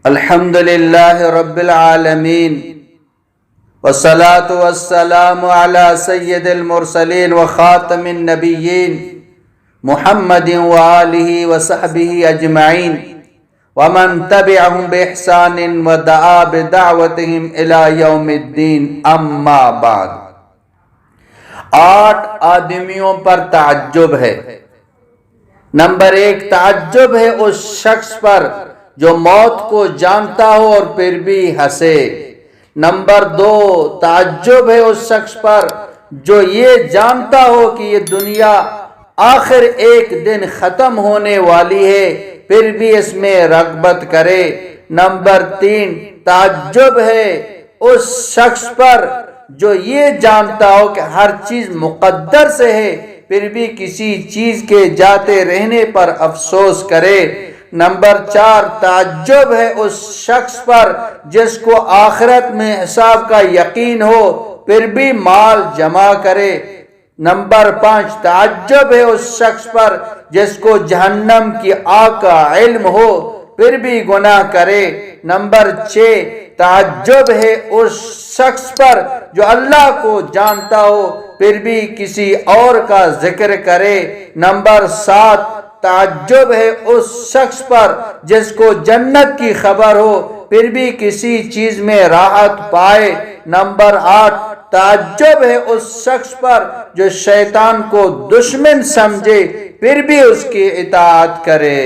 الحمدللہ رب العالمین والصلاة والسلام علی سید المرسلین وخاتم النبیین محمد وآلہ وصحبہ اجمعین ومن تبعہم بإحسان ودعا بدعوتہم الی یوم الدین اما بعد۔ 8 آدمیوں پر تعجب ہے۔ نمبر 1، تعجب ہے اس شخص پر جو موت کو جانتا ہو اور پھر بھی ہنسے۔ نمبر 2، تعجب ہے اس شخص پر جو یہ جانتا ہو کہ یہ دنیا آخر ایک دن ختم ہونے والی ہے پھر بھی اس میں رغبت کرے۔ نمبر 3، تعجب ہے اس شخص پر جو یہ جانتا ہو کہ ہر چیز مقدر سے ہے پھر بھی کسی چیز کے جاتے رہنے پر افسوس کرے۔ نمبر 4، تعجب ہے اس شخص پر جس کو آخرت میں حساب کا یقین ہو پھر بھی مال جمع کرے۔ نمبر 5، تعجب ہے اس شخص پر جس کو جہنم کی آگ کا علم ہو پھر بھی گناہ کرے۔ نمبر 6، تعجب ہے اس شخص پر جو اللہ کو جانتا ہو پھر بھی کسی اور کا ذکر کرے۔ نمبر 7، تعجب ہے اس شخص پر جس کو جنت کی خبر ہو پھر بھی کسی چیز میں راحت پائے۔ نمبر 8، تعجب ہے اس شخص پر جو شیطان کو دشمن سمجھے پھر بھی اس کی اطاعت کرے۔